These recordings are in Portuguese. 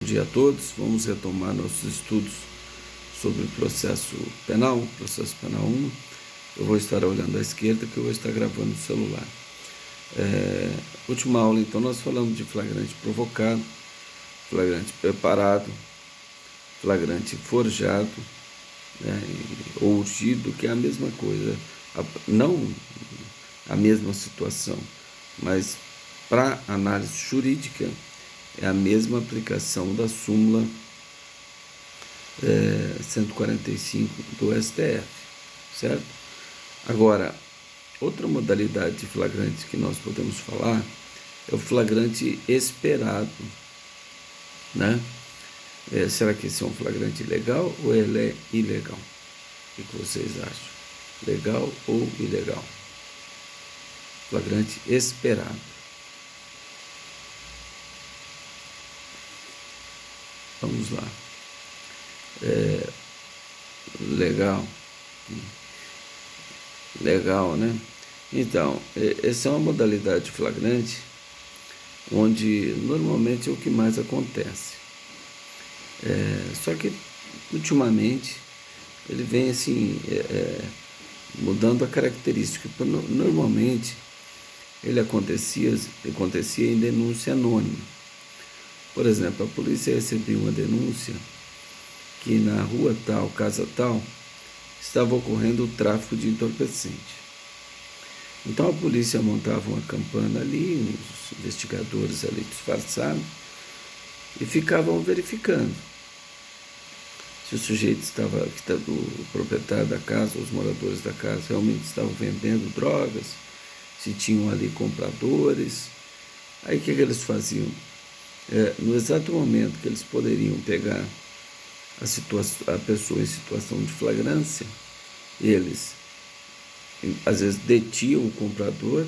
Bom dia a todos. Vamos retomar nossos estudos sobre o processo penal 1. Eu vou estar olhando à esquerda, que eu vou estar gravando o celular. Última aula, então, nós falamos de flagrante provocado, flagrante preparado, flagrante forjado, né, ou urgido, que é a mesma coisa, não a mesma situação, mas para análise jurídica é a mesma aplicação da súmula 145 do STF, certo? Agora, outra modalidade de flagrante que nós podemos falar é o flagrante esperado, né? Será que esse é um flagrante legal ou ele é ilegal? O que vocês acham? Legal ou ilegal? Flagrante esperado. Vamos lá. Legal. Legal, né? Então, essa é uma modalidade de flagrante onde normalmente é o que mais acontece. Só que, ultimamente, ele vem assim, mudando a característica. Normalmente, ele acontecia em denúncia anônima. Por exemplo, a polícia recebeu uma denúncia que na rua tal, casa tal, estava ocorrendo o tráfico de entorpecente. Então a polícia montava uma campana ali, os investigadores ali disfarçados, e ficavam verificando se o sujeito o proprietário da casa, os moradores da casa realmente estavam vendendo drogas, se tinham ali compradores. Aí o que eles faziam? No exato momento que eles poderiam pegar a pessoa em situação de flagrância, eles às vezes detiam o comprador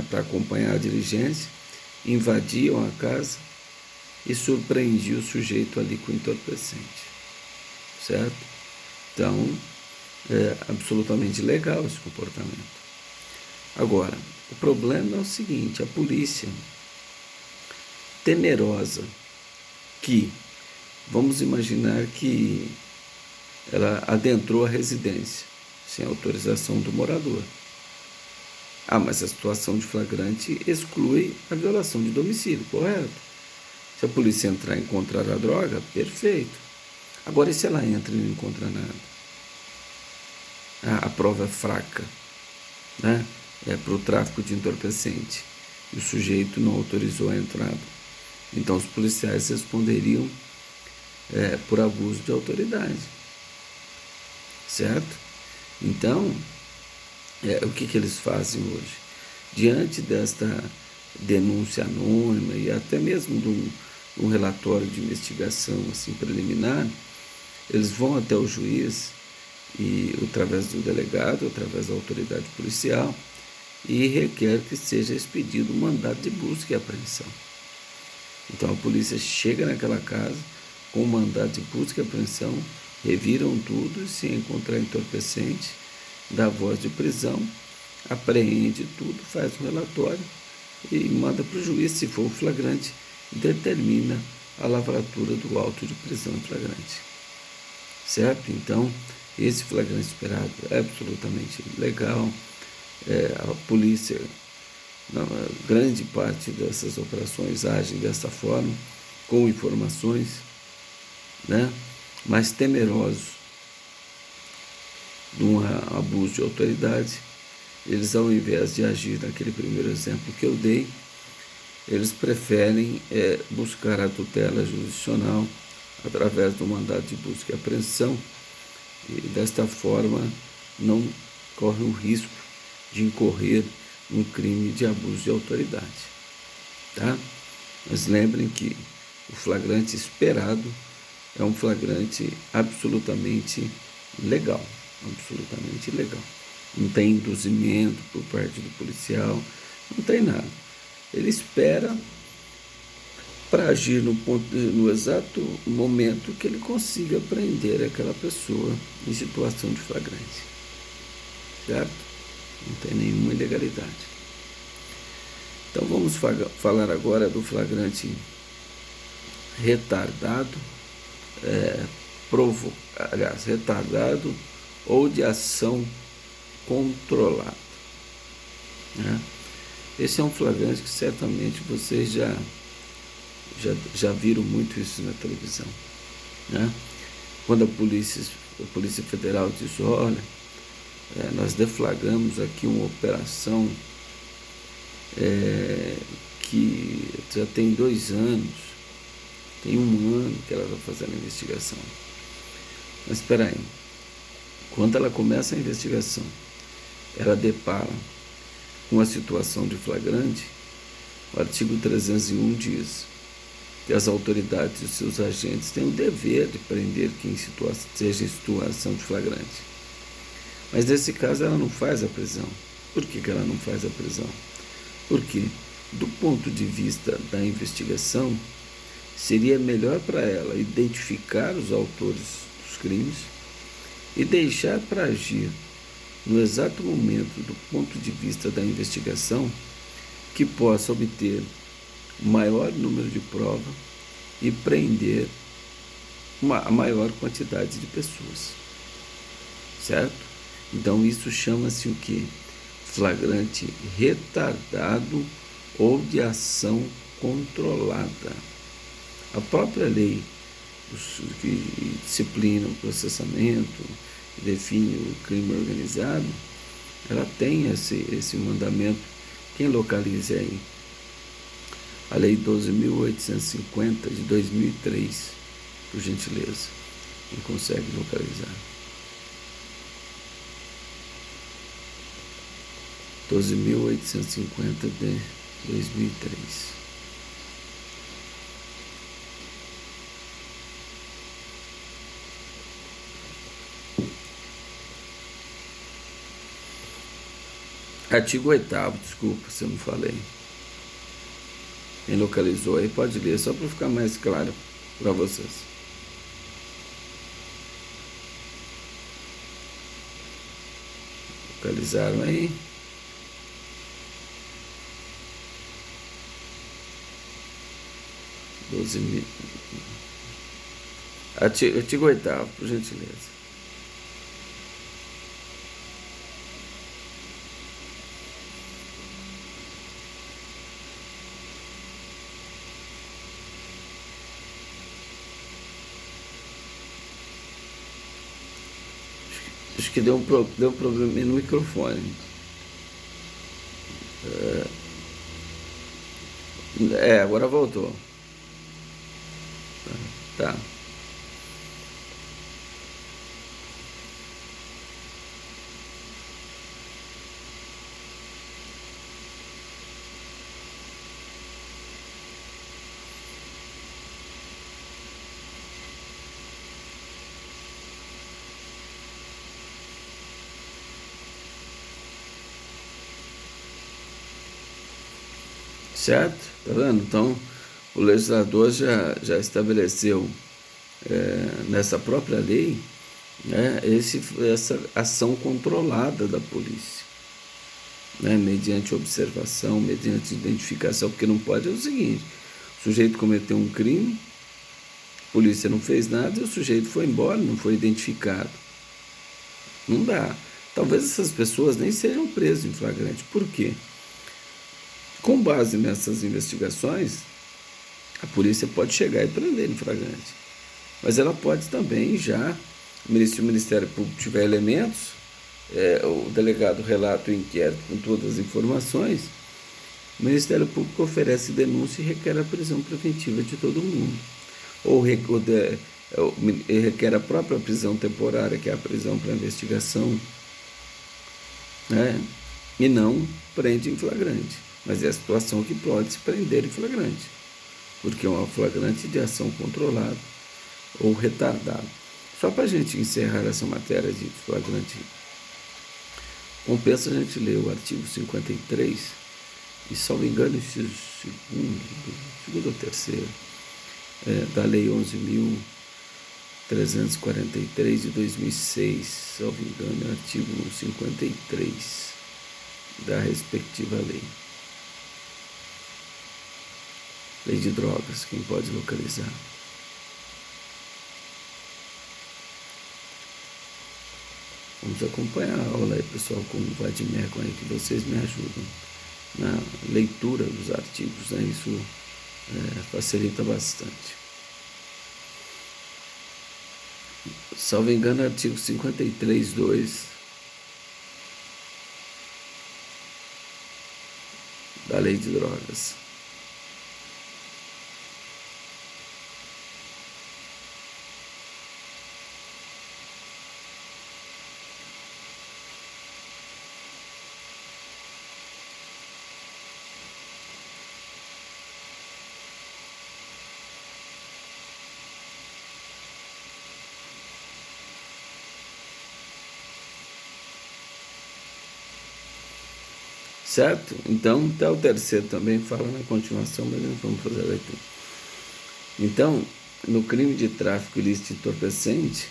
para acompanhar a diligência, invadiam a casa e surpreendiam o sujeito ali com entorpecente, certo? Então, é absolutamente legal esse comportamento. Agora, o problema é o seguinte: a polícia, temerosa que, vamos imaginar que ela adentrou a residência sem autorização do morador. Mas a situação de flagrante exclui a violação de domicílio, correto? Se a polícia entrar e encontrar a droga, perfeito. Agora, e se ela entra e não encontra nada? A prova é fraca, né? É para o tráfico de entorpecente. E o sujeito não autorizou a entrada. Então, os policiais responderiam por abuso de autoridade, certo? Então, o que eles fazem hoje? Diante desta denúncia anônima e até mesmo de um relatório de investigação assim, preliminar, eles vão até o juiz, e através do delegado, através da autoridade policial, e requer que seja expedido um mandado de busca e apreensão. Então a polícia chega naquela casa com um mandado de busca e apreensão, reviram tudo e, se encontrar entorpecente, dá voz de prisão, apreende tudo, faz um relatório e manda para o juiz. Se for flagrante, determina a lavratura do auto de prisão em flagrante, certo? Então, esse flagrante esperado é absolutamente legal. A polícia, na grande parte dessas operações, agem dessa forma, com informações, né? Mas temerosos de um abuso de autoridade, eles, ao invés de agir naquele primeiro exemplo que eu dei, eles preferem buscar a tutela jurisdicional através do mandado de busca e apreensão, e desta forma não corre o risco de incorrer um crime de abuso de autoridade, tá? Mas lembrem que o flagrante esperado é um flagrante absolutamente legal, absolutamente legal. Não tem induzimento por parte do policial, não tem nada. Ele espera para agir no exato momento que ele consiga prender aquela pessoa em situação de flagrante, certo? Não tem nenhuma ilegalidade. Então vamos falar agora do flagrante retardado, retardado ou de ação controlada, né? Esse é um flagrante que certamente vocês já viram muito isso na televisão, né? Quando a Polícia Federal diz, olha, nós deflagramos aqui uma operação que já tem 2 anos, tem 1 ano que ela está fazendo a investigação. Mas espera aí, quando ela começa a investigação, ela depara com a situação de flagrante, o artigo 301 diz que as autoridades e os seus agentes têm o dever de prender quem seja em situação de flagrante. Mas nesse caso ela não faz a prisão. Por que ela não faz a prisão? Porque, do ponto de vista da investigação, seria melhor para ela identificar os autores dos crimes e deixar para agir no exato momento, do ponto de vista da investigação, que possa obter maior número de prova e prender a maior quantidade de pessoas, certo? Então isso chama-se o quê? Flagrante retardado ou de ação controlada. A própria lei que disciplina o processamento e define o crime organizado, ela tem esse mandamento. Quem localiza aí? A Lei 12.850 de 2003, por gentileza. Quem consegue localizar? 12.850 de 2003. Artigo 8º, desculpa se eu não falei. Quem localizou aí pode ler, só para ficar mais claro para vocês. Localizaram aí? Artigo 8º, por gentileza. Acho que deu um problema no microfone. Agora voltou. Tá. Certo? Tá vendo? Então, o legislador já estabeleceu nessa própria lei, né, essa ação controlada da polícia, né, mediante observação, mediante identificação, porque não pode o seguinte: o sujeito cometeu um crime, a polícia não fez nada e o sujeito foi embora, não foi identificado. Não dá. Talvez essas pessoas nem sejam presas em flagrante. Por quê? Com base nessas investigações, a polícia pode chegar e prender em flagrante. Mas ela pode também se o Ministério Público tiver elementos, o delegado relata o inquérito com todas as informações, o Ministério Público oferece denúncia e requer a prisão preventiva de todo mundo. Ou requer a própria prisão temporária, que é a prisão para investigação, né? E não prende em flagrante. Mas é a situação que pode se prender em flagrante, porque é um flagrante de ação controlada ou retardada. Só para a gente encerrar essa matéria de flagrante, compensa a gente ler o artigo 53, e salvo engano, esse segundo ou terceiro, da Lei 11.343 de 2006, salvo engano, artigo 53 da respectiva lei. Lei de drogas, quem pode localizar? Vamos acompanhar a aula aí, pessoal, com o Vadimeco aí, que vocês me ajudam na leitura dos artigos, né? Isso facilita bastante. Salvo engano, artigo 53(2) da Lei de Drogas. Certo? Então, até o terceiro também fala na continuação, mas nós vamos fazer a leitura. Então, no crime de tráfico ilícito entorpecente,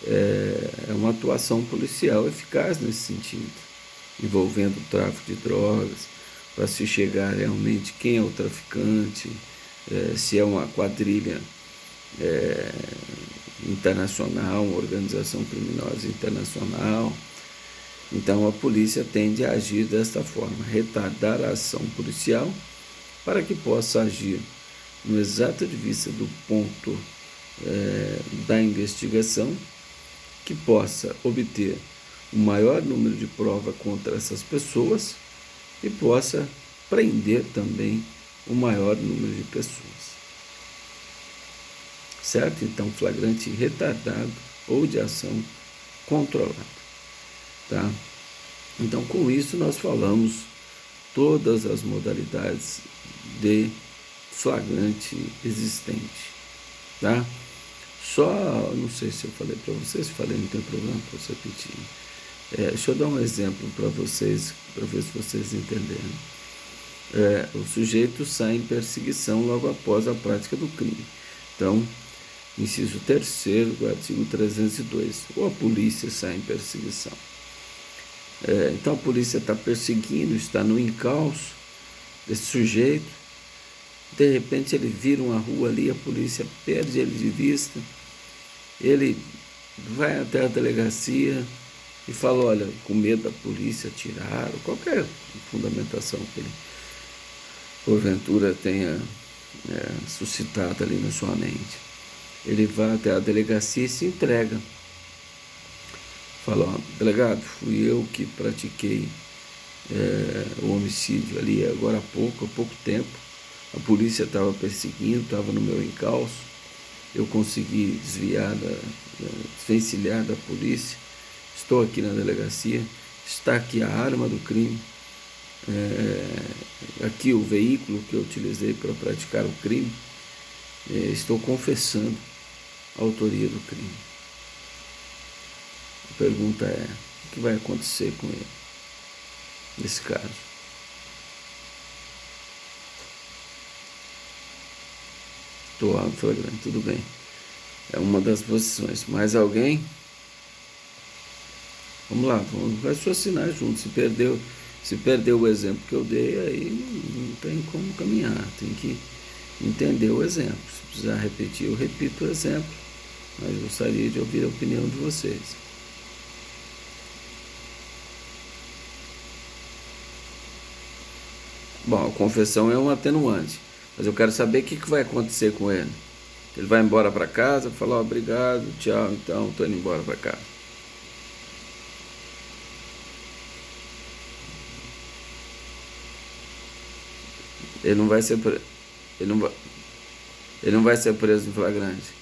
é uma atuação policial eficaz nesse sentido, envolvendo o tráfico de drogas, para se chegar realmente quem é o traficante, se é uma quadrilha internacional, uma organização criminosa internacional. Então a polícia tende a agir desta forma, retardar a ação policial para que possa agir no exato de vista do ponto da investigação, que possa obter o maior número de prova contra essas pessoas e possa prender também o maior número de pessoas. Certo? Então, flagrante retardado ou de ação controlada. Tá? Então, com isso, nós falamos todas as modalidades de flagrante existente. Tá? Só, não sei se eu falei para vocês, se falei, não tem problema, posso repetir. Deixa eu dar um exemplo para vocês, para ver se vocês entenderam. O sujeito sai em perseguição logo após a prática do crime. Então, inciso 3º do artigo 302, ou a polícia sai em perseguição. Então a polícia está perseguindo, está no encalço desse sujeito, de repente ele vira uma rua ali, a polícia perde ele de vista, ele vai até a delegacia e fala, olha, com medo da polícia atirar, qualquer fundamentação que ele porventura tenha suscitado ali na sua mente. Ele vai até a delegacia e se entrega. Fala, delegado, fui eu que pratiquei o homicídio ali agora há pouco tempo. A polícia estava perseguindo, estava no meu encalço. Eu consegui desvencilhar da polícia. Estou aqui na delegacia. Está aqui a arma do crime. Aqui o veículo que eu utilizei para praticar o crime. Estou confessando a autoria do crime. A pergunta é, o que vai acontecer com ele nesse caso? Estou flagrante, tudo bem. É uma das posições. Mais alguém? Vamos lá, vamos raciocinar junto. Se perdeu o exemplo que eu dei, aí não tem como caminhar. Tem que entender o exemplo. Se precisar repetir, eu repito o exemplo. Mas eu gostaria de ouvir a opinião de vocês. Bom, a confessão é um atenuante, mas eu quero saber o que vai acontecer com ele. Ele vai embora para casa, falar obrigado, tchau, então estou indo embora para casa. Ele não vai ser preso em flagrante.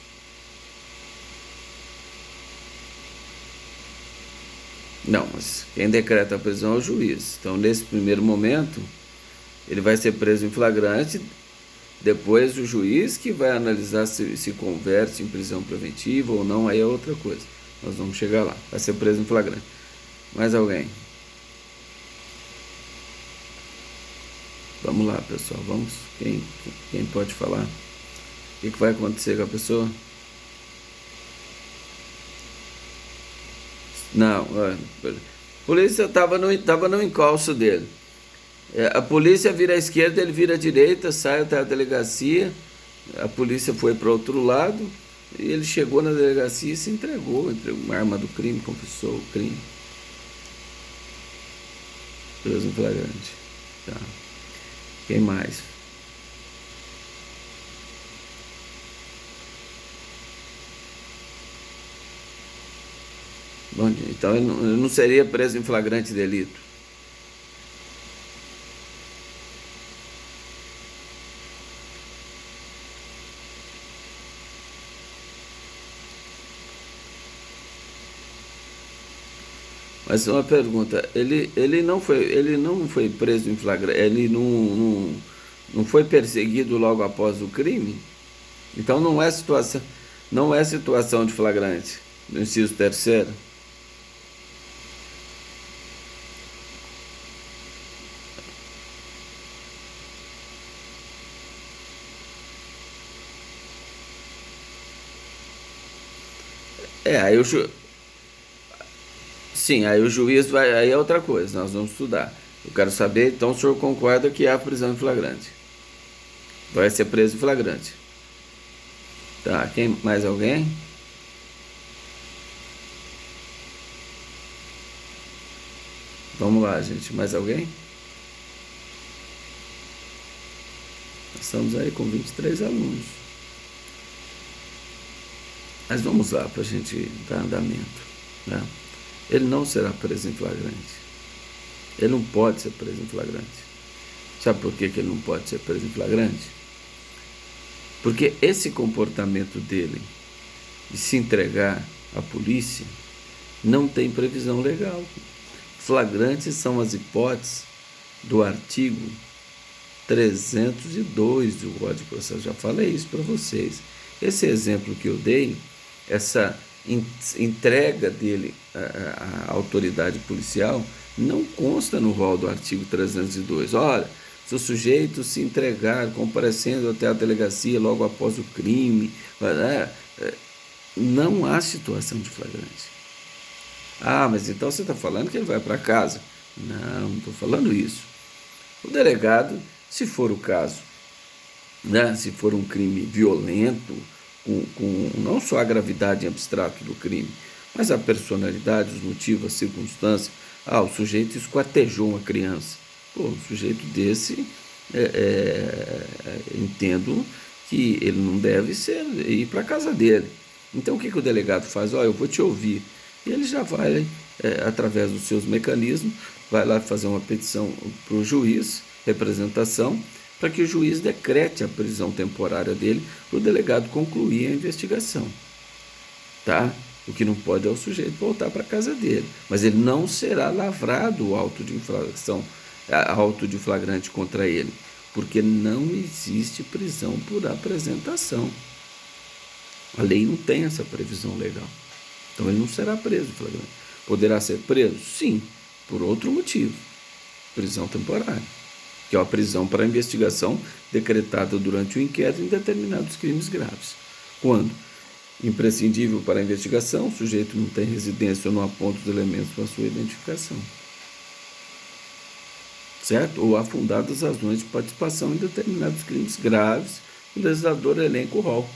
Não, mas quem decreta a prisão é o juiz. Então, nesse primeiro momento, ele vai ser preso em flagrante, depois o juiz que vai analisar se converte em prisão preventiva ou não, aí é outra coisa. Nós vamos chegar lá. Vai ser preso em flagrante. Mais alguém? Vamos lá, pessoal. Vamos. Quem pode falar? O que vai acontecer com a pessoa? Não, a polícia estava no encalço dele. A polícia vira à esquerda, ele vira à direita, sai até a delegacia, a polícia foi para outro lado, e ele chegou na delegacia e se entregou uma arma do crime, confessou o crime. Preso em flagrante. Tá. Quem mais? Bom, então ele não seria preso em flagrante delito. Mas uma pergunta, ele não foi preso em flagrante, ele não foi perseguido logo após o crime? Então não é situação de flagrante, no inciso terceiro. É, sim, aí o juiz vai, aí é outra coisa, nós vamos estudar. Eu quero saber, então o senhor concorda que há prisão em flagrante? Vai ser preso em flagrante. Tá, mais alguém? Vamos lá, gente, mais alguém? Estamos aí com 23 alunos. Mas vamos lá para a gente dar andamento, né? Ele não será preso em flagrante. Ele não pode ser preso em flagrante. Sabe por que ele não pode ser preso em flagrante? Porque esse comportamento dele de se entregar à polícia não tem previsão legal. Flagrantes são as hipóteses do artigo 302 do Código de Processo. Já falei isso para vocês. Esse exemplo que eu dei, essa entrega dele à autoridade policial, não consta no rol do artigo 302. Olha, se o sujeito se entregar comparecendo até a delegacia logo após o crime, não há situação de flagrante. Ah, mas então você está falando que ele vai para casa? Não, não estou falando isso. O delegado, se for o caso, né, se for um crime violento, com não só a gravidade em abstrato do crime, mas a personalidade, os motivos, a circunstância. Ah, o sujeito esquartejou uma criança. Pô, um sujeito desse, entendo que ele não deve ir para a casa dele. Então o que o delegado faz? Olha, eu vou te ouvir. E ele já vai, através dos seus mecanismos, vai lá fazer uma petição para o juiz, representação, para que o juiz decrete a prisão temporária dele para o delegado concluir a investigação. Tá? O que não pode é o sujeito voltar para a casa dele. Mas ele não será lavrado o auto de infração, auto de flagrante contra ele, porque não existe prisão por apresentação. A lei não tem essa previsão legal. Então ele não será preso em flagrante. Poderá ser preso? Sim, por outro motivo. Prisão temporária, que é uma prisão para investigação decretada durante o inquérito em determinados crimes graves. Quando? Imprescindível para a investigação, o sujeito não tem residência ou não aponta os elementos para a sua identificação. Certo? Ou há fundadas razões de participação em determinados crimes graves, o legislador elenca o rol.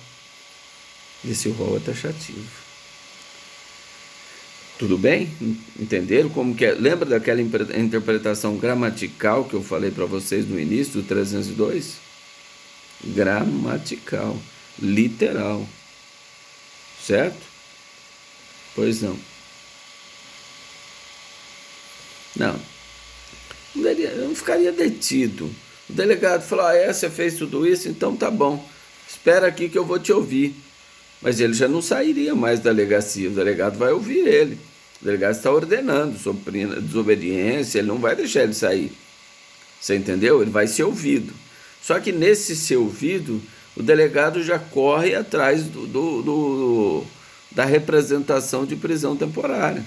Esse rol é taxativo. Tudo bem? Entenderam como que é? Lembra daquela interpretação gramatical que eu falei para vocês no início do 302? Gramatical, literal. Certo? Pois não. Não. Eu não ficaria detido. O delegado falou, você fez tudo isso, então tá bom. Espera aqui que eu vou te ouvir. Mas ele já não sairia mais da delegacia, o delegado vai ouvir ele. O delegado está ordenando, sob pena de desobediência, ele não vai deixar ele sair. Você entendeu? Ele vai ser ouvido. Só que nesse ser ouvido, o delegado já corre atrás da representação de prisão temporária.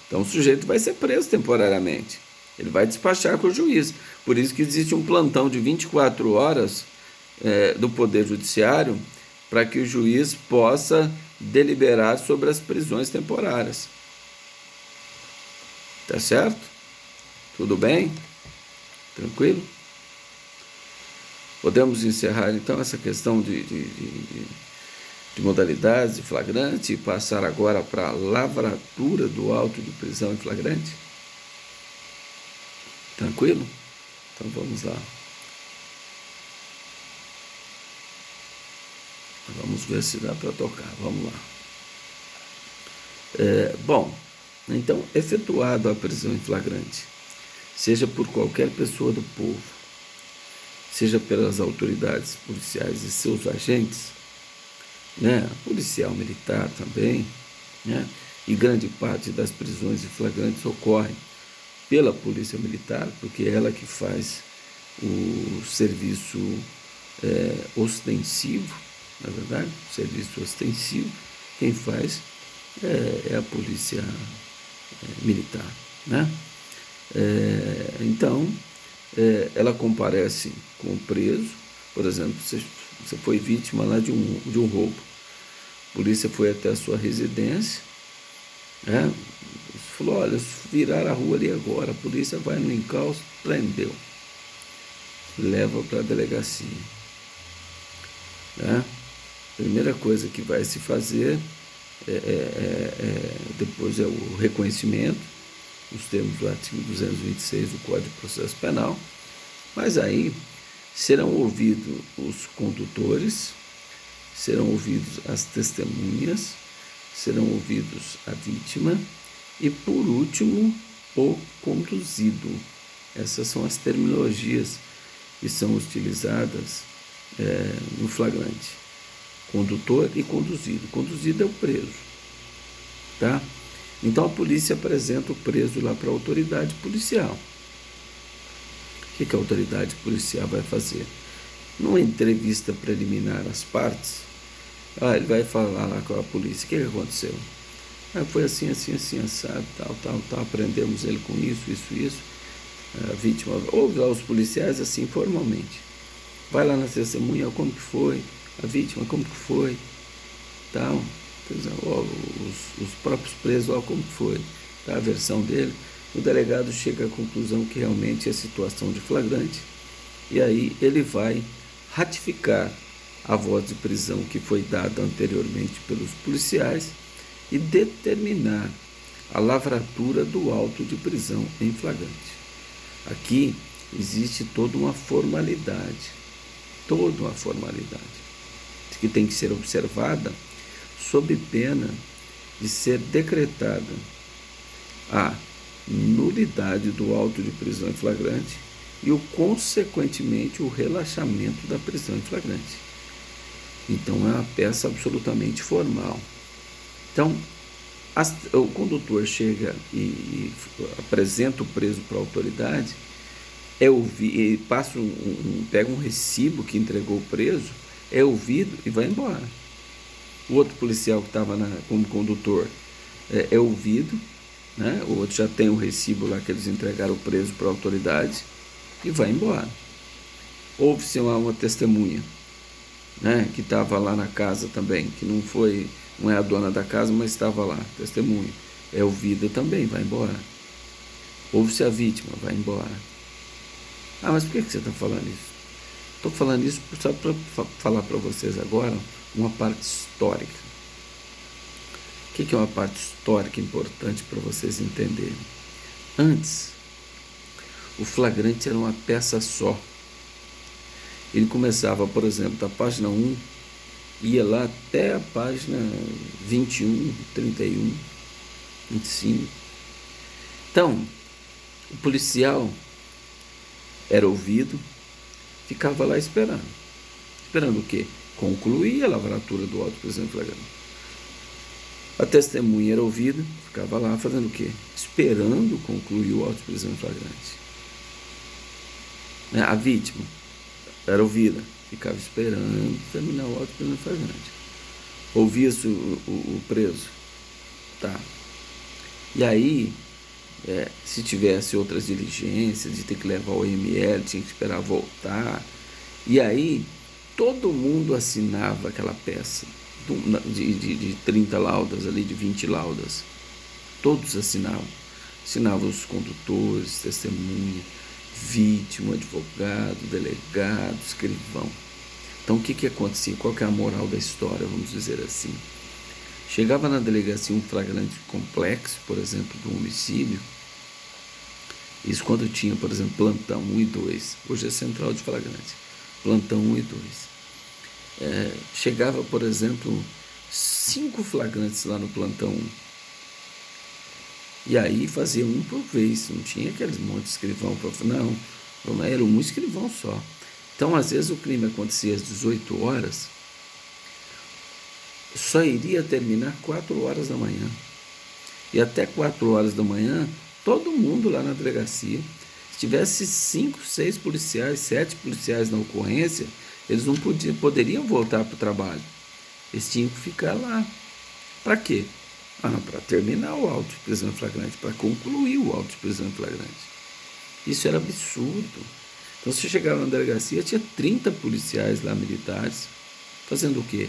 Então o sujeito vai ser preso temporariamente. Ele vai despachar com o juiz. Por isso que existe um plantão de 24 horas do Poder Judiciário para que o juiz possa deliberar sobre as prisões temporárias. Tá certo? Tudo bem? Tranquilo? Podemos encerrar então essa questão de modalidades de flagrante e passar agora para a lavratura do auto de prisão em flagrante? Tranquilo? Então vamos lá. Vamos ver se dá para tocar. Vamos lá. Bom, então, efetuado a prisão em flagrante, seja por qualquer pessoa do povo, seja pelas autoridades policiais e seus agentes, né, policial militar também, né, e grande parte das prisões em flagrantes ocorrem pela polícia militar, porque é ela que faz o serviço ostensivo, na verdade, o serviço ostensivo, quem faz é a polícia militar, né? Então, ela comparece com o preso, por exemplo, você foi vítima lá de um roubo, a polícia foi até a sua residência, né? Falou, olha, se virar a rua ali agora, a polícia vai no encalço, prendeu, leva para a delegacia, né? Primeira coisa que vai se fazer depois é o reconhecimento, nos termos do artigo 226 do Código de Processo Penal, mas aí serão ouvidos os condutores, serão ouvidos as testemunhas, serão ouvidos a vítima e, por último, o conduzido. Essas são as terminologias que são utilizadas no flagrante. Condutor e conduzido. Conduzido é o preso, tá? Então a polícia apresenta o preso lá para a autoridade policial. O que a autoridade policial vai fazer? Numa entrevista preliminar às partes, ele vai falar lá com a polícia, o que aconteceu? Foi assim, assim, assim, assado, tal, aprendemos ele com isso. A vítima ouve lá os policiais assim formalmente. Vai lá na testemunha, como que foi? A vítima, como que foi? Tal. Os próprios presos, como que foi? Tá? A versão dele. O delegado chega à conclusão que realmente é situação de flagrante. E aí ele vai ratificar a voz de prisão que foi dada anteriormente pelos policiais e determinar a lavratura do auto de prisão em flagrante. Aqui existe toda uma formalidade que tem que ser observada sob pena de ser decretada a nulidade do auto de prisão em flagrante e consequentemente o relaxamento da prisão em flagrante. Então é uma peça absolutamente formal. Então, o condutor chega e apresenta o preso para a autoridade, pega um recibo que entregou o preso, é ouvido e vai embora. O outro policial que estava como condutor é ouvido, né? O outro já tem o recibo lá que eles entregaram o preso para a autoridade e vai embora. Houve-se uma testemunha, né, que estava lá na casa também, que não é a dona da casa, mas estava lá, testemunha, é ouvida também, vai embora. Houve-se a vítima, vai embora. Mas por que você está falando isso? Estou falando isso só para falar para vocês agora uma parte histórica. O que é uma parte histórica importante para vocês entenderem? Antes, o flagrante era uma peça só. Ele começava, por exemplo, da página 1, ia lá até a página 21, 31, 25. Então, o policial era ouvido, ficava lá esperando. Esperando o quê? Concluir a lavratura do auto de prisão em flagrante. A testemunha era ouvida, ficava lá fazendo o quê? Esperando concluir o auto de prisão em flagrante. A vítima era ouvida, ficava esperando terminar o auto de prisão em flagrante. Ouvia-se o preso. Tá. E aí, se tivesse outras diligências, de ter que levar o IML, tinha que esperar voltar. E aí, todo mundo assinava aquela peça de 30 laudas ali, de 20 laudas. Todos assinavam. Assinavam os condutores, testemunha. vítima, advogado, delegado, escrivão. Então o que acontecia? Qual que é a moral da história, vamos dizer assim? Chegava na delegacia um flagrante complexo, por exemplo, de um homicídio. Isso quando tinha, por exemplo, plantão 1 e 2. Hoje é central de flagrante. Plantão 1 e 2. Chegava, por exemplo, 5 flagrantes lá no plantão 1. E aí fazia um por vez. Não tinha aqueles monte de escrivão. Não, era um escrivão só. Então, às vezes, o crime acontecia às 18 horas, só iria terminar 4 horas da manhã. E até 4 horas da manhã, todo mundo lá na delegacia, se tivesse 5, 6 policiais, 7 policiais na ocorrência, eles não poderiam voltar para o trabalho. Eles tinham que ficar lá. Para quê? Para terminar o auto de prisão em flagrante, para concluir o auto de prisão em flagrante. Isso era absurdo. Então, se chegava na delegacia, tinha 30 policiais lá, militares, fazendo o quê?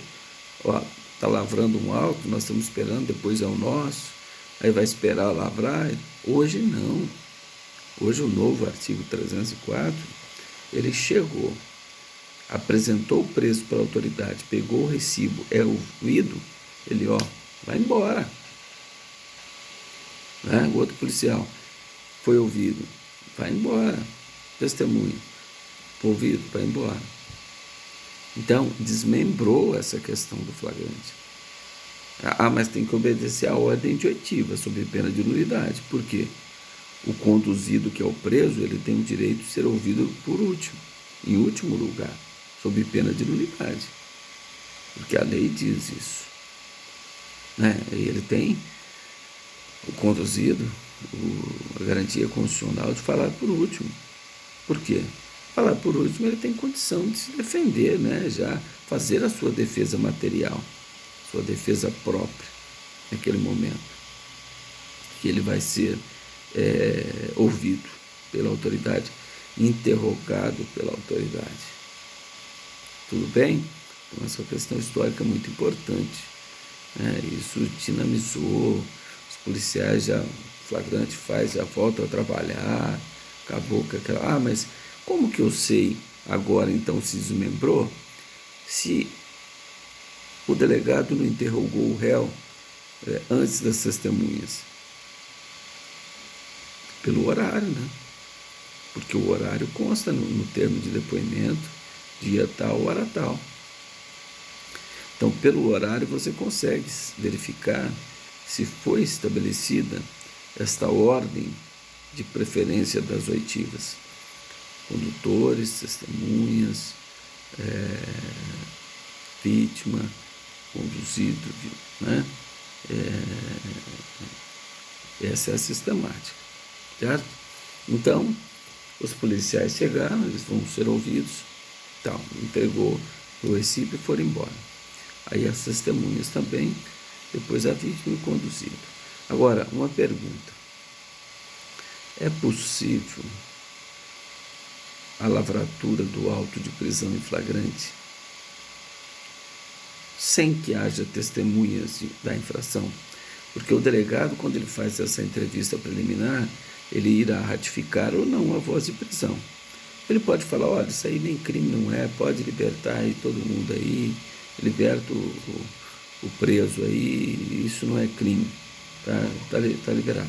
Está lavrando um auto, nós estamos esperando, depois é o nosso, aí vai esperar lavrar. Hoje não. Hoje o novo artigo 304, ele chegou, apresentou o preço para a autoridade, pegou o recibo, é ouvido, ele vai embora. O outro policial foi ouvido, vai embora. Testemunha, foi ouvido, vai embora. Então, desmembrou essa questão do flagrante. Mas tem que obedecer à ordem de oitiva, sob pena de nulidade. Por quê? O conduzido, que é o preso, ele tem o direito de ser ouvido por último, em último lugar, sob pena de nulidade. Porque a lei diz isso. Ele tem, o conduzido, a garantia constitucional de falar por último. Por quê? Falar por último, ele tem condição de se defender, já fazer a sua defesa material, sua defesa própria, naquele momento, que ele vai ser ouvido pela autoridade, interrogado pela autoridade. Tudo bem? Então, essa questão histórica é muito importante. Isso dinamizou, os policiais já, flagrante faz, já voltam a trabalhar, acabou com aquela... mas como que eu sei agora, então, se desmembrou? Se o delegado não interrogou o réu antes das testemunhas? Pelo horário, Porque o horário consta no termo de depoimento, dia tal, hora tal. Então, pelo horário, você consegue verificar se foi estabelecida esta ordem de preferência das oitivas. Condutores, testemunhas, vítima, conduzido, essa é a sistemática, certo? Então, os policiais chegaram, eles vão ser ouvidos, entregou o recibo e foram embora. Aí as testemunhas também, depois a vítima e o conduzido. Agora, uma pergunta. É possível a lavratura do auto de prisão em flagrante sem que haja testemunhas da infração? Porque o delegado, quando ele faz essa entrevista preliminar, ele irá ratificar ou não a voz de prisão. Ele pode falar, olha, isso aí nem crime não é, pode libertar aí todo mundo aí, liberta o preso aí, isso não é crime, tá liberado.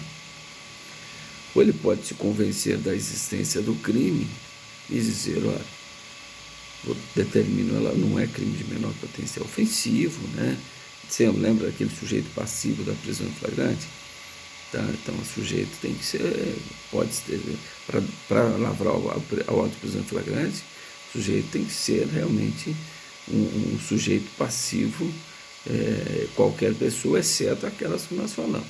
Ou ele pode se convencer da existência do crime e dizer, olha, eu determino, ela não é crime de menor potência ofensivo, Você lembra daquele sujeito passivo da prisão em flagrante? Então, o sujeito tem que ser, pode ter, para lavrar o auto de prisão em flagrante, o sujeito tem que ser realmente um sujeito passivo, qualquer pessoa, exceto aquelas que nós falamos.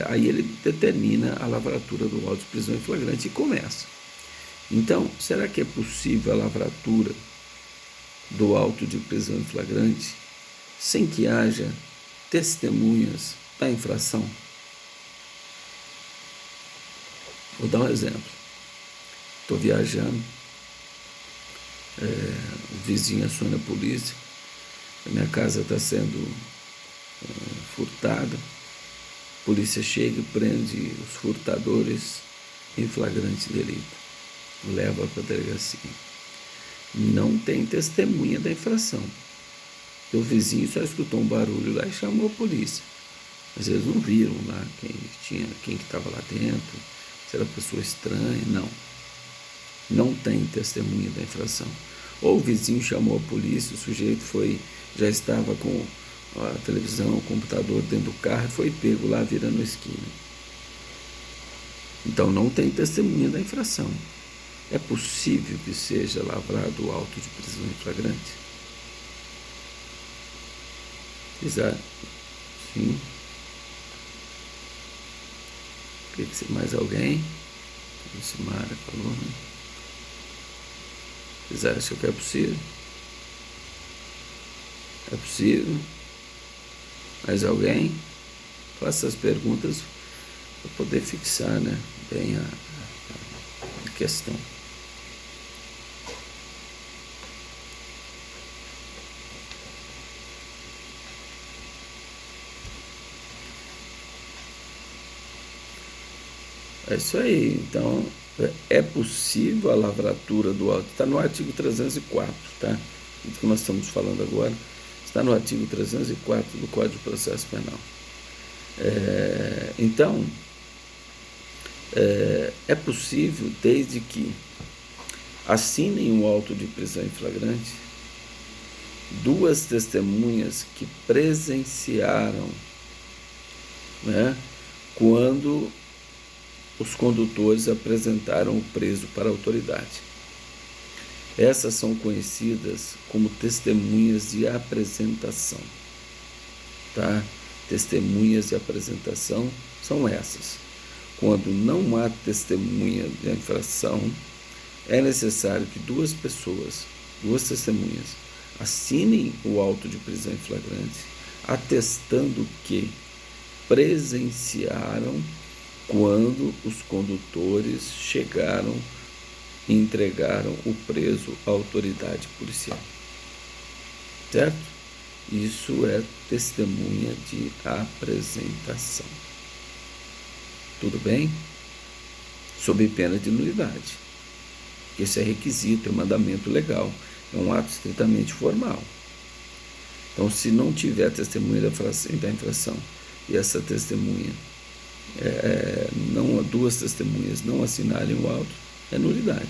Aí ele determina a lavratura do auto de prisão em flagrante e começa. Então, será que é possível a lavratura do auto de prisão em flagrante sem que haja testemunhas da infração? Vou dar um exemplo. Estou viajando, o vizinho aciona a polícia, a minha casa está sendo furtada, a polícia chega e prende os furtadores em flagrante delito. Leva para a delegacia. Não tem testemunha da infração. O vizinho só escutou um barulho lá e chamou a polícia. Mas eles não viram lá quem que estava lá dentro, se era pessoa estranha, não. Não tem testemunha da infração. Ou o vizinho chamou a polícia, o sujeito já estava com a televisão, o computador dentro do carro e foi pego lá virando a esquina. Então não tem testemunha da infração. É possível que seja lavrado o auto de prisão em flagrante? Exato. Sim. Mais alguém? A Simara falou, né? Vocês acham que é possível? É possível? Mais alguém? Faça as perguntas para poder fixar, né, bem a questão. É isso aí. Então, é possível a lavratura do auto. Está no artigo 304, tá? O que nós estamos falando agora está no artigo 304 do Código de Processo Penal. Então, é possível desde que assinem um auto de prisão em flagrante duas testemunhas que presenciaram, né, quando os condutores apresentaram o preso para a autoridade. Essas são conhecidas como testemunhas de apresentação, tá? Testemunhas de apresentação são essas. Quando não há testemunha de infração, é necessário que duas testemunhas, assinem o auto de prisão em flagrante, atestando que presenciaram quando os condutores chegaram e entregaram o preso à autoridade policial. Certo? Isso é testemunha de apresentação. Tudo bem? Sob pena de nulidade. Esse é requisito, é mandamento legal, é um ato estritamente formal. Então, se não tiver testemunha da infração e essa testemunha, duas testemunhas não assinarem o auto, é nulidade.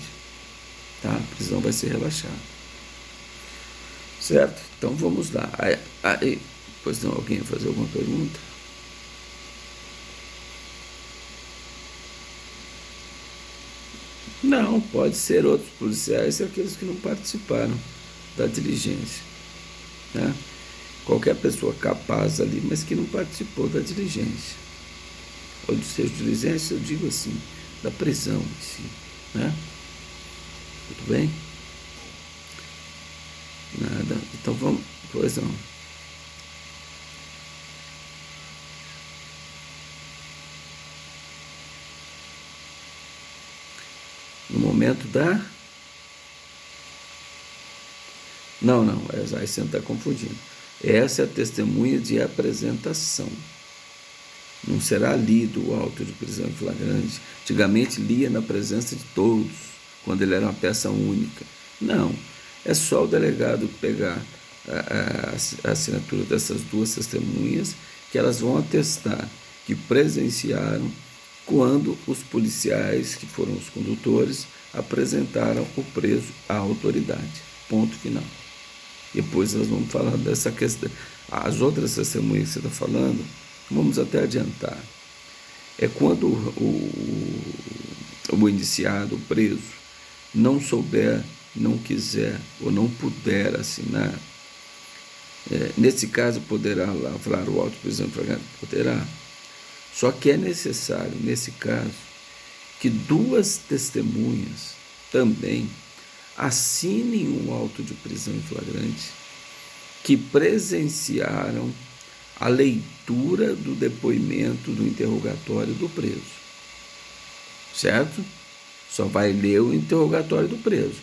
Tá? A prisão vai ser relaxada. Certo? Então vamos lá. Pois não, alguém vai fazer alguma pergunta? Não, pode ser outros policiais e aqueles que não participaram da diligência. Né? Qualquer pessoa capaz ali, mas que não participou da diligência. Ou de ser diligência, eu digo assim, da prisão em si. Né? Tudo bem? Nada. Então vamos. Pois não. No momento da. Não, aí você não está confundindo. Essa é a testemunha de apresentação. Não será lido o auto de prisão em flagrante. Antigamente lia na presença de todos, quando ele era uma peça única. Não, é só o delegado pegar a assinatura dessas duas testemunhas, que elas vão atestar que presenciaram quando os policiais, que foram os condutores, apresentaram o preso à autoridade. Ponto final. Depois nós vamos falar dessa questão. As outras testemunhas que você está falando, vamos até adiantar. É quando o indiciado, o preso, não souber, não quiser ou não puder assinar, nesse caso poderá lavrar o auto de prisão em flagrante? Poderá. Só que é necessário, nesse caso, que duas testemunhas também assinem um auto de prisão em flagrante que presenciaram a leitura do depoimento do interrogatório do preso. Certo? Só vai ler o interrogatório do preso.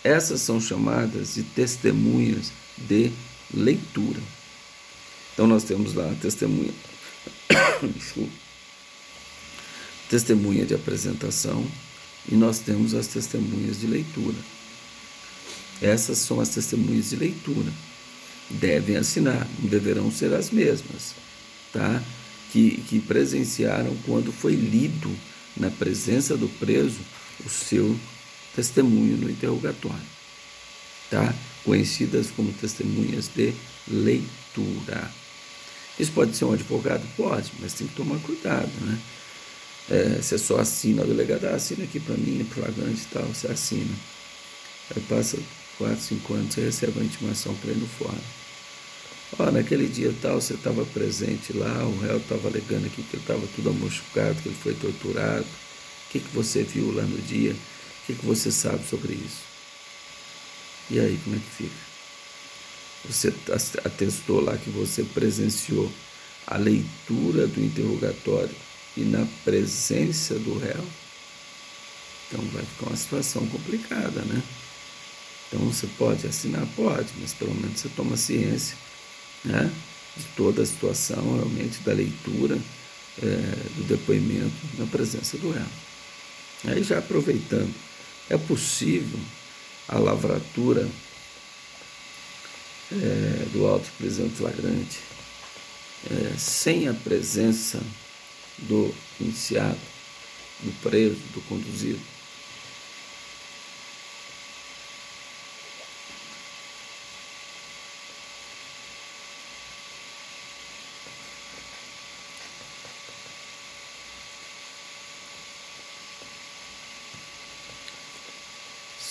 Essas são chamadas de testemunhas de leitura. Então nós temos lá a testemunha testemunha de apresentação e nós temos as testemunhas de leitura. Essas são as testemunhas de leitura. Devem assinar, não deverão ser as mesmas, tá? Que presenciaram quando foi lido na presença do preso o seu testemunho no interrogatório, tá? Conhecidas como testemunhas de leitura. Isso pode ser um advogado? Pode, mas tem que tomar cuidado, né? Você só assina, o delegado assina aqui para mim, é flagrante e tal, você assina. Aí passa 4, 5 anos, você recebe uma intimação para ir no fórum. Naquele dia tal, você estava presente lá, o réu estava alegando aqui que ele estava tudo amochucado, que ele foi torturado. O que você viu lá no dia? O que você sabe sobre isso? E aí, como é que fica? Você atestou lá que você presenciou a leitura do interrogatório e na presença do réu? Então vai ficar uma situação complicada, né? Então você pode assinar? Pode, mas pelo menos você toma ciência, né, de toda a situação realmente da leitura do depoimento na presença do réu. Aí já aproveitando, é possível a lavratura do auto de prisão em flagrante sem a presença do indiciado, do preso, do conduzido?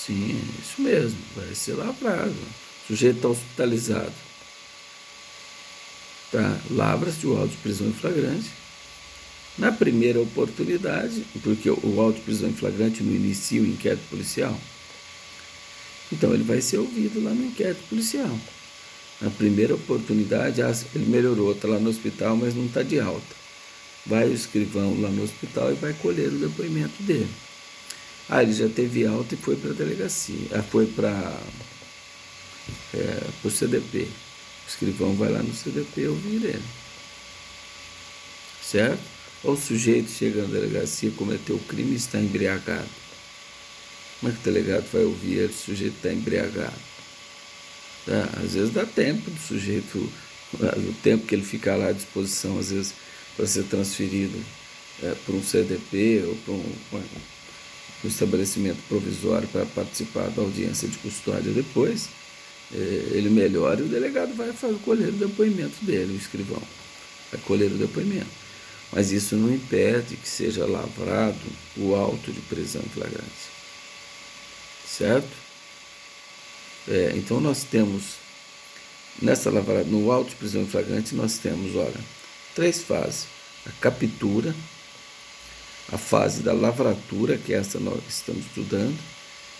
Sim, isso mesmo, vai ser lavrado. O sujeito está hospitalizado. Tá? Lavra-se o auto de prisão em flagrante. Na primeira oportunidade, porque o auto de prisão em flagrante não inicia o inquérito policial, então ele vai ser ouvido lá no inquérito policial. Na primeira oportunidade, ele melhorou, está lá no hospital, mas não está de alta. Vai o escrivão lá no hospital e vai colher o depoimento dele. Ele já teve alta e foi para a delegacia, foi para o CDP. O escrivão vai lá no CDP ouvir ele. Certo? Ou o sujeito chega na delegacia, cometeu o crime e está embriagado. Como é que o delegado vai ouvir ele se o sujeito está embriagado? Tá? Às vezes dá tempo do sujeito, o tempo que ele fica lá à disposição, às vezes, para ser transferido para um CDP ou para um estabelecimento provisório para participar da audiência de custódia depois, ele melhora e o delegado vai colher o depoimento dele, o escrivão vai colher o depoimento. Mas isso não impede que seja lavrado o auto de prisão em flagrante. Certo? Então nós temos, no auto de prisão em flagrante, nós temos, 3 fases. A captura, a fase da lavratura, que é essa nós estamos estudando,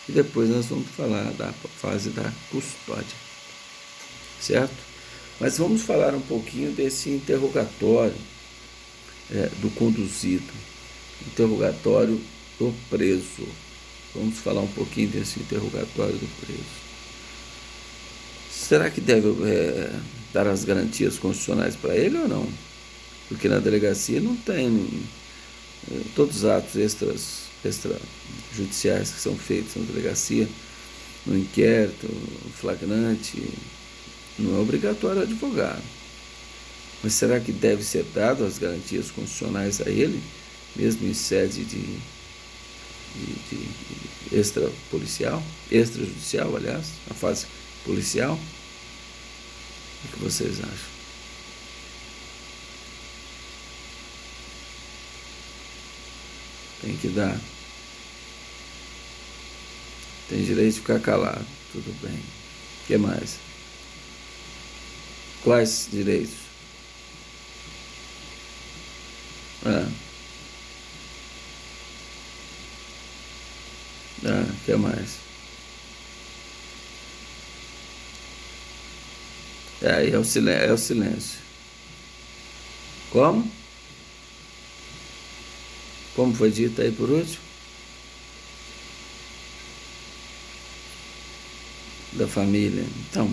e depois nós vamos falar da fase da custódia. Certo? Mas vamos falar um pouquinho desse interrogatório do conduzido, interrogatório do preso. Vamos falar um pouquinho desse interrogatório do preso. Será que deve dar as garantias constitucionais para ele ou não? Porque na delegacia não tem todos os atos extrajudiciais que são feitos na delegacia, no inquérito, no flagrante, não é obrigatório advogado. Mas será que deve ser dado as garantias constitucionais a ele, mesmo em sede de extrajudicial, aliás, a fase policial? O que vocês acham? Tem que dar. Tem direito de ficar calado, tudo bem. O que mais? Quais direitos? O que mais? É o silêncio. Como? Como foi dito aí por último? Da família. Então,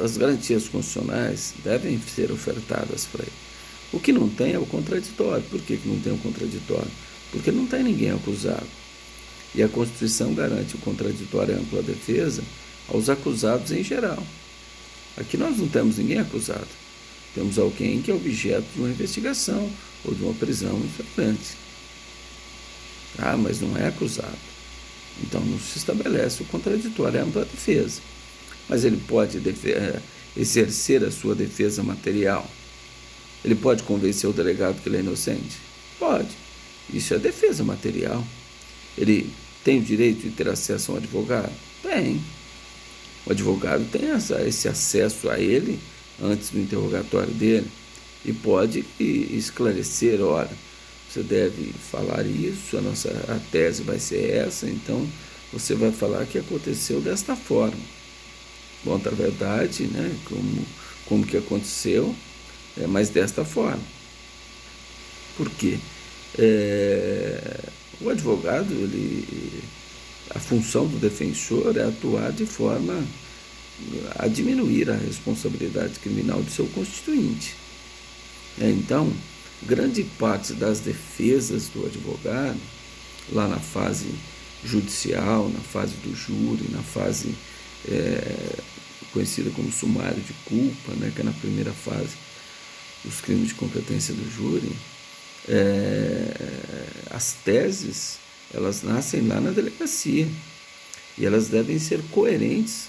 as garantias constitucionais devem ser ofertadas para ele. O que não tem é o contraditório. Por que não tem o contraditório? Porque não tem ninguém acusado. E a Constituição garante o contraditório e a ampla defesa aos acusados em geral. Aqui nós não temos ninguém acusado. Temos alguém que é objeto de uma investigação ou de uma prisão em flagrante. Ah, mas não é acusado. Então não se estabelece o contraditório e a ampla defesa. Mas ele pode exercer a sua defesa material. Ele pode convencer o delegado que ele é inocente? Pode. Isso é defesa material. Ele tem o direito de ter acesso a um advogado? Tem. O advogado tem esse acesso a ele antes do interrogatório dele e pode esclarecer, olha, você deve falar isso, a tese vai ser essa, então você vai falar que aconteceu desta forma. Bom, na verdade, né, como que aconteceu, mas desta forma. Por quê? O advogado, a função do defensor é atuar de forma a diminuir a responsabilidade criminal do seu constituinte. Então, grande parte das defesas do advogado, lá na fase judicial, na fase do júri, na fase conhecida como sumário de culpa, né, que é na primeira fase dos crimes de competência do júri, as teses, elas nascem lá na delegacia e elas devem ser coerentes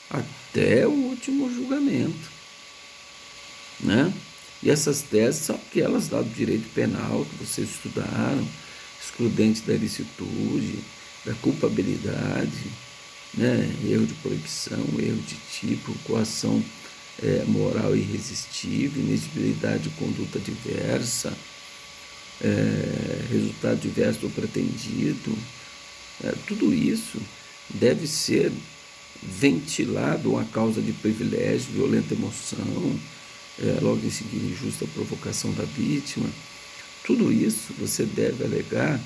até o último julgamento, né? E essas teses são aquelas lá do direito penal que vocês estudaram, excludente da ilicitude, da culpabilidade, né? Erro de proibição, erro de tipo, coação moral irresistível, inexigibilidade de conduta diversa, resultado diverso do pretendido. Tudo isso deve ser ventilado uma causa de privilégio, violenta emoção, logo em seguida injusta provocação da vítima. Tudo isso você deve alegar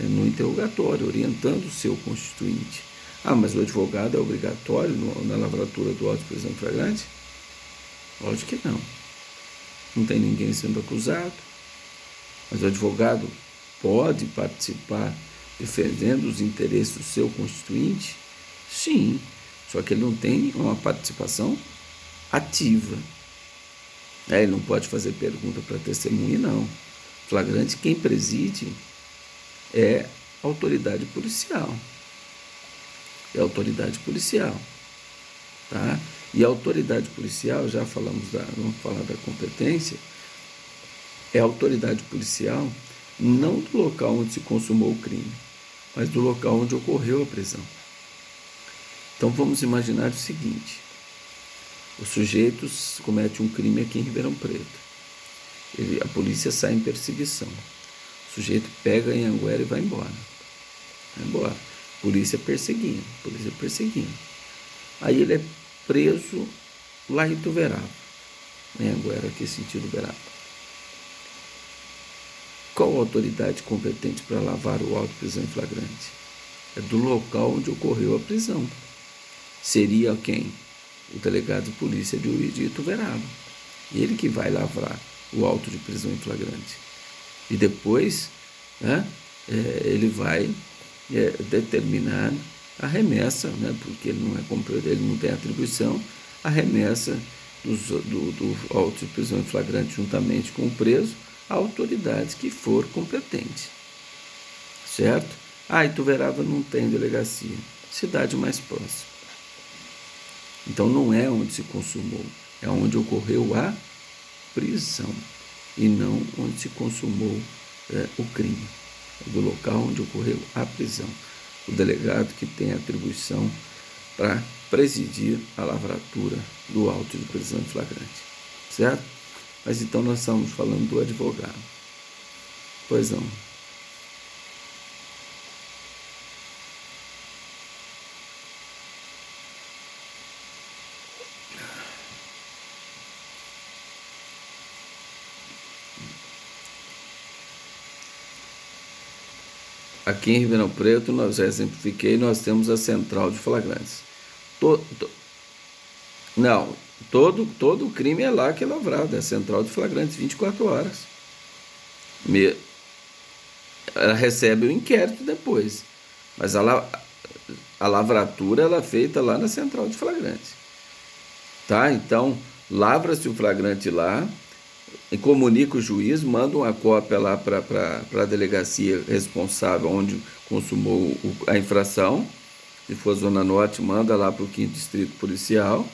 no interrogatório, orientando o seu constituinte. Ah, mas o advogado é obrigatório na lavratura do auto de prisão em flagrante? Lógico que não. Não tem ninguém sendo acusado. Mas o advogado pode participar defendendo os interesses do seu constituinte? Sim, só que ele não tem uma participação ativa. Ele não pode fazer pergunta para testemunha, não. Flagrante, quem preside é a autoridade policial. É a autoridade policial. Tá? E a autoridade policial, já vamos falar da competência, é a autoridade policial não do local onde se consumou o crime, mas do local onde ocorreu a prisão. Então vamos imaginar o seguinte: o sujeito comete um crime aqui em Ribeirão Preto. A polícia sai em perseguição. O sujeito pega em Anguera e vai embora. Polícia perseguindo. Aí ele é preso lá em Ituverava. Em Anguera, aqui sentido Uberaba. Qual a autoridade competente para lavar o auto de prisão em flagrante? É do local onde ocorreu a prisão. Seria quem? O delegado de polícia de Ituverava. Ele que vai lavrar o auto de prisão em flagrante. E depois ele vai determinar a remessa, porque ele não é comprador, ele não tem atribuição, a remessa do auto de prisão em flagrante juntamente com o preso a autoridades que for competente. Certo? Ituverava não tem delegacia. Cidade mais próxima. Então não é onde se consumou, é onde ocorreu a prisão e não onde se consumou o crime. É do local onde ocorreu a prisão. O delegado que tem atribuição para presidir a lavratura do auto de prisão em flagrante. Certo? Mas então nós estamos falando do advogado. Pois não. Aqui em Ribeirão Preto, nós já exemplifiquei, nós temos a central de flagrantes. Não, Todo crime é lá que é lavrado, é a central de flagrantes, 24 horas. Ela recebe o inquérito depois, mas a lavratura ela é feita lá na central de flagrantes. Tá? Então, lavra-se o flagrante lá, e comunica o juiz, manda uma cópia lá para a delegacia responsável onde consumou a infração. Se for Zona Norte, manda lá para o 5º Distrito Policial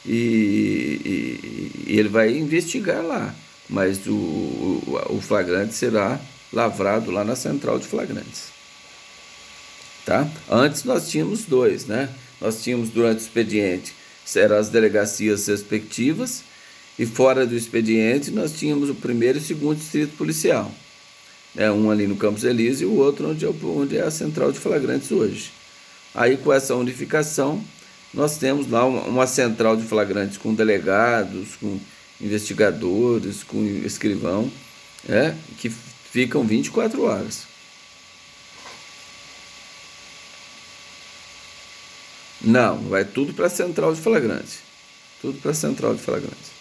e ele vai investigar lá. Mas o flagrante será lavrado lá na central de flagrantes. Tá? Antes nós tínhamos dois, né? Nós tínhamos durante o expediente, eram as delegacias respectivas, e fora do expediente nós tínhamos o 1º e o 2º Distrito Policial. Um ali no Campos Elíseos e o outro onde é a central de flagrantes hoje. Aí com essa unificação, nós temos lá uma central de flagrantes com delegados, com investigadores, com escrivão, que ficam 24 horas. Não, vai tudo para a central de flagrantes. Tudo para a central de flagrantes.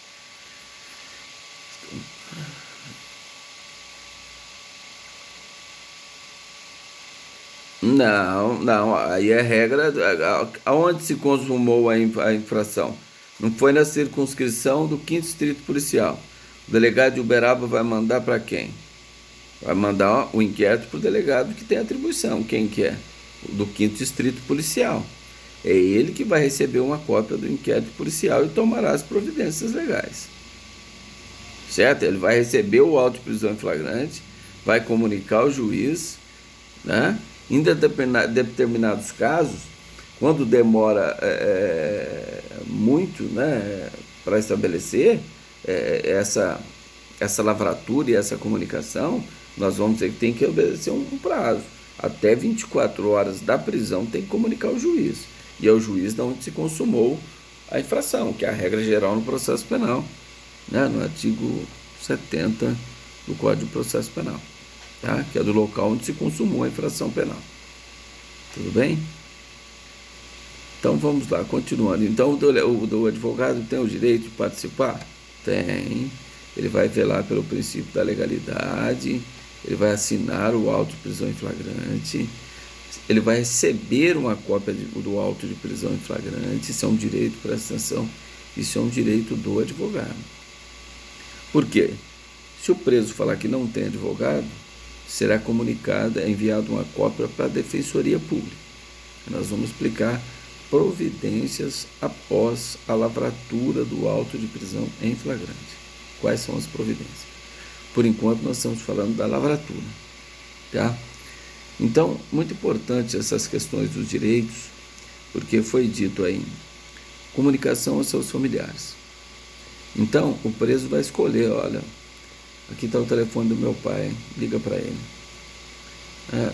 Não, aí é regra. Aonde se consumou a infração? Não foi na circunscrição do 5º Distrito Policial. O delegado de Uberaba vai mandar para quem? Vai mandar o inquérito para o delegado que tem atribuição. Quem que é? Do 5º Distrito Policial. É ele que vai receber uma cópia do inquérito policial e tomará as providências legais. Certo? Ele vai receber o auto de prisão em flagrante, vai comunicar ao juiz, né? Em determinados casos, quando demora muito, né, para estabelecer essa lavratura e essa comunicação, nós vamos dizer que tem que obedecer um prazo. Até 24 horas da prisão tem que comunicar ao juiz. E é o juiz de onde se consumou a infração, que é a regra geral no processo penal, né, no artigo 70 do Código de Processo Penal. Tá? Que é do local onde se consumou a infração penal. Tudo bem? Então vamos lá, continuando. Então o advogado tem o direito de participar? Tem. Ele vai velar pelo princípio da legalidade, ele vai assinar o auto de prisão em flagrante, ele vai receber uma cópia do auto de prisão em flagrante. Isso é um direito, presta atenção, isso é um direito do advogado. Por quê? Se o preso falar que não tem advogado, será comunicada, enviada uma cópia para a Defensoria Pública. Nós vamos explicar providências após a lavratura do auto de prisão em flagrante. Quais são as providências? Por enquanto, nós estamos falando da lavratura. Tá? Então, muito importante essas questões dos direitos, porque foi dito aí, comunicação aos seus familiares. Então, o preso vai escolher, olha, aqui está o telefone do meu pai, liga para ele.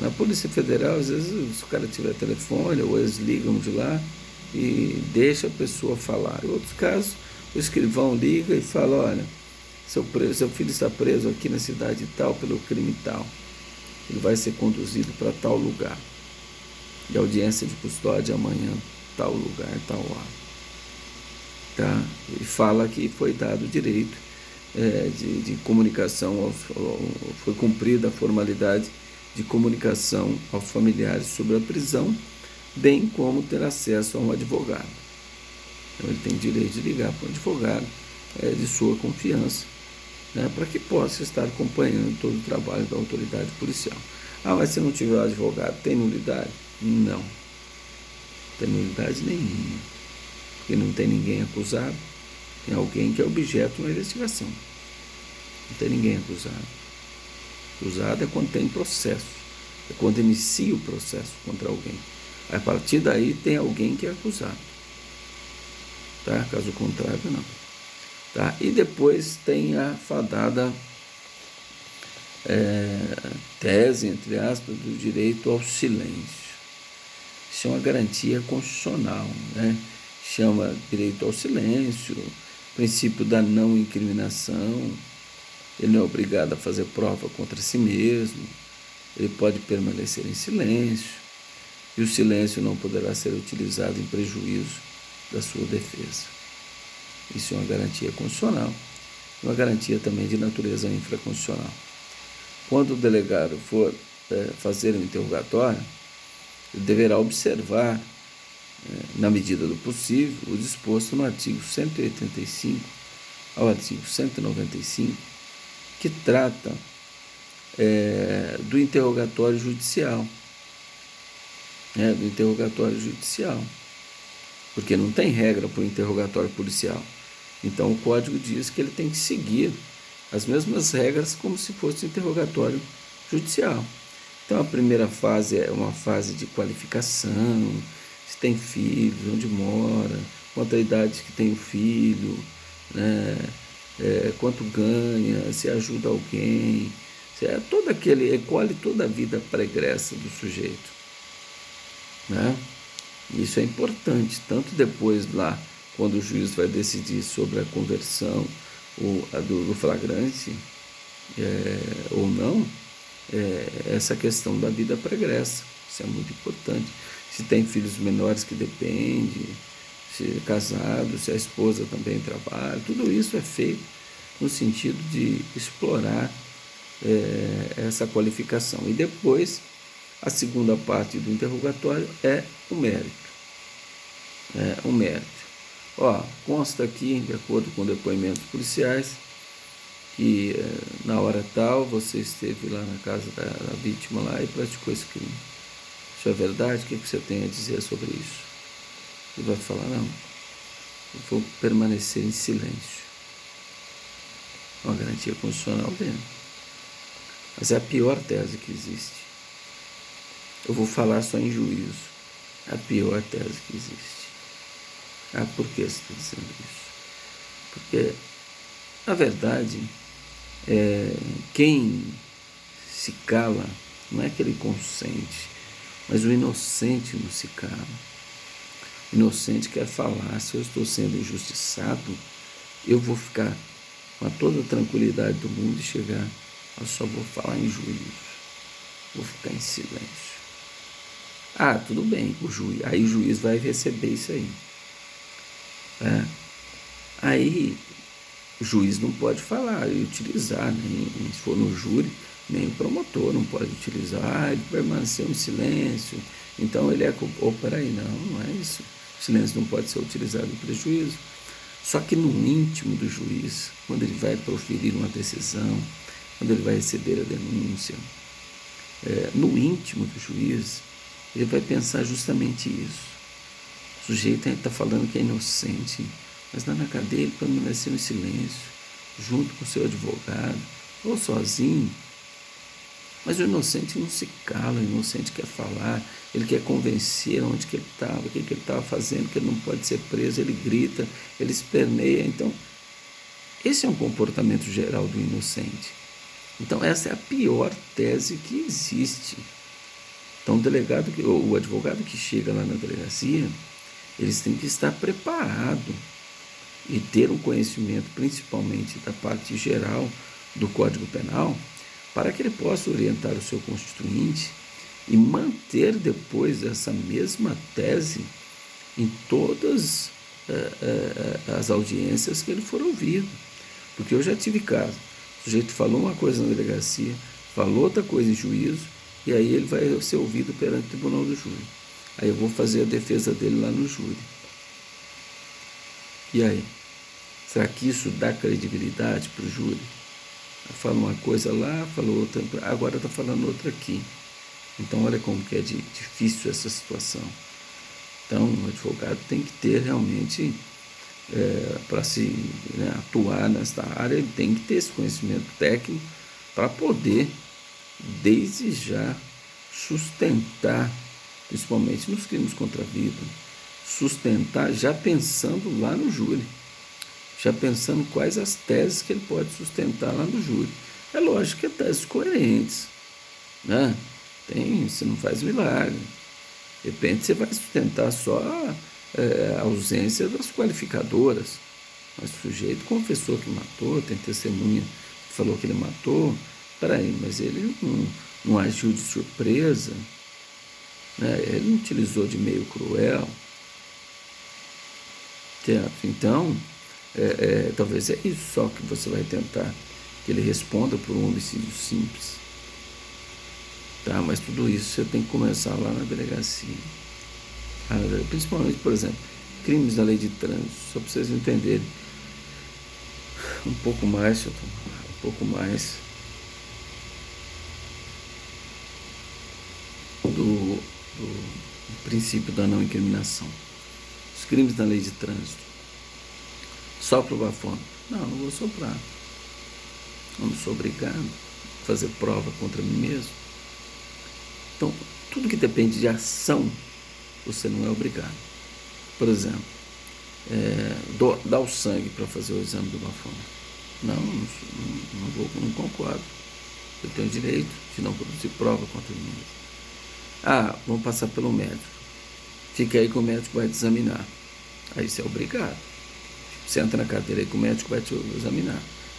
Na Polícia Federal, às vezes, se o cara tiver telefone, ou eles ligam de lá e deixa a pessoa falar. Em outros casos, o escrivão liga e fala, olha, seu filho está preso aqui na cidade tal, pelo crime tal. Ele vai ser conduzido para tal lugar. E audiência de custódia amanhã, tal lugar, tal hora. Tá? E fala que foi dado o direito de comunicação, foi cumprida a formalidade de comunicação aos familiares sobre a prisão, bem como ter acesso a um advogado. Então ele tem direito de ligar para um advogado de sua confiança, né, para que possa estar acompanhando todo o trabalho da autoridade policial. Mas se não tiver advogado, tem nulidade? Não. Não tem nulidade nenhuma. Porque não tem ninguém acusado, tem alguém que é objeto de uma investigação. Não tem ninguém acusado. Acusado é quando tem processo, é quando inicia o processo contra alguém. A partir daí tem alguém que é acusado. Tá? Caso contrário, não. Tá? E depois tem a fadada tese, entre aspas, do direito ao silêncio. Isso é uma garantia constitucional, né? Chama direito ao silêncio, princípio da não incriminação. Ele não é obrigado a fazer prova contra si mesmo, ele pode permanecer em silêncio, e o silêncio não poderá ser utilizado em prejuízo da sua defesa. Isso é uma garantia constitucional, uma garantia também de natureza infraconstitucional. Quando o delegado for fazer um interrogatório, ele deverá observar, na medida do possível, o disposto no artigo 185 ao artigo 195, que trata do interrogatório judicial. Do interrogatório judicial. Porque não tem regra para o interrogatório policial. Então o código diz que ele tem que seguir as mesmas regras como se fosse um interrogatório judicial. Então a primeira fase é uma fase de qualificação, se tem filhos, onde mora, quanto a idade que tem o filho, né? Quanto ganha, se ajuda alguém, todo aquele, colhe toda a vida pregressa do sujeito, né? Isso é importante, tanto depois lá, quando o juiz vai decidir sobre a conversão do flagrante ou não, essa questão da vida pregressa, isso é muito importante. Se tem filhos menores que dependem, se é casado, se a esposa também trabalha, tudo isso é feito no sentido de explorar essa qualificação. E depois, a segunda parte do interrogatório é o mérito. O mérito. Consta aqui, de acordo com depoimentos policiais, que na hora tal você esteve lá na casa da vítima lá e praticou esse crime. Isso é verdade? O que você tem a dizer sobre isso? Ele vai falar, não, eu vou permanecer em silêncio. Uma garantia constitucional dele. Mas é a pior tese que existe. Eu vou falar só em juízo. É a pior tese que existe. Por que você está dizendo isso? Porque, na verdade, quem se cala não é que ele consente, mas o inocente não se cala. O inocente quer falar. Se eu estou sendo injustiçado, eu vou ficar com toda a tranquilidade do mundo e chegar, eu só vou falar em juízo, vou ficar em silêncio. Tudo bem, aí o juiz vai receber isso aí. Aí o juiz não pode falar e utilizar, nem se for no júri, nem o promotor não pode utilizar, ele permaneceu em silêncio, então ele é peraí, não é isso. O silêncio não pode ser utilizado em prejuízo. Só que no íntimo do juiz, quando ele vai proferir uma decisão, quando ele vai receber a denúncia, no íntimo do juiz, ele vai pensar justamente isso. O sujeito está falando que é inocente, mas lá na cadeia ele permaneceu em silêncio, junto com o seu advogado, ou sozinho. Mas o inocente não se cala, o inocente quer falar, ele quer convencer onde que ele estava, o que ele estava fazendo, que ele não pode ser preso, ele grita, ele esperneia. Então, esse é um comportamento geral do inocente. Então, essa é a pior tese que existe. Então, o advogado que chega lá na delegacia, eles têm que estar preparados e ter um conhecimento, principalmente da parte geral do Código Penal, para que ele possa orientar o seu constituinte e manter depois essa mesma tese em todas as audiências que ele for ouvido. Porque eu já tive caso, o sujeito falou uma coisa na delegacia, falou outra coisa em juízo, e aí ele vai ser ouvido perante o tribunal do júri. Aí eu vou fazer a defesa dele lá no júri. E aí? Será que isso dá credibilidade para o júri? Fala uma coisa lá, falou outra, agora está falando outra aqui. Então olha como que é difícil essa situação. Então o advogado tem que ter realmente, para se atuar nesta área, ele tem que ter esse conhecimento técnico para poder, desde já, sustentar, principalmente nos crimes contra a vida, sustentar já pensando lá no júri. Já pensando quais as teses que ele pode sustentar lá no júri. É lógico que é teses coerentes, né? Você não faz milagre. De repente você vai sustentar só a ausência das qualificadoras. Mas o sujeito confessou que matou, tem testemunha que falou que ele matou. Peraí, mas ele não agiu de surpresa, né? Ele não utilizou de meio cruel. Certo? Então, Talvez é isso só que você vai tentar, que ele responda por um homicídio simples. Tá? Mas tudo isso você tem que começar lá na delegacia. Principalmente, por exemplo, crimes da lei de trânsito, só para vocês entenderem um pouco mais, um pouco mais do princípio da não incriminação. Os crimes da lei de trânsito. Sopra o bafômetro. Não vou soprar. Eu não sou obrigado a fazer prova contra mim mesmo. Então, tudo que depende de ação, você não é obrigado. Por exemplo, dar o sangue para fazer o exame do bafômetro. Não concordo. Eu tenho direito de não produzir prova contra mim mesmo. Vamos passar pelo médico. Fica aí que o médico vai te examinar. Aí você é obrigado. Você entra na cadeira aí que o médico vai te examinar.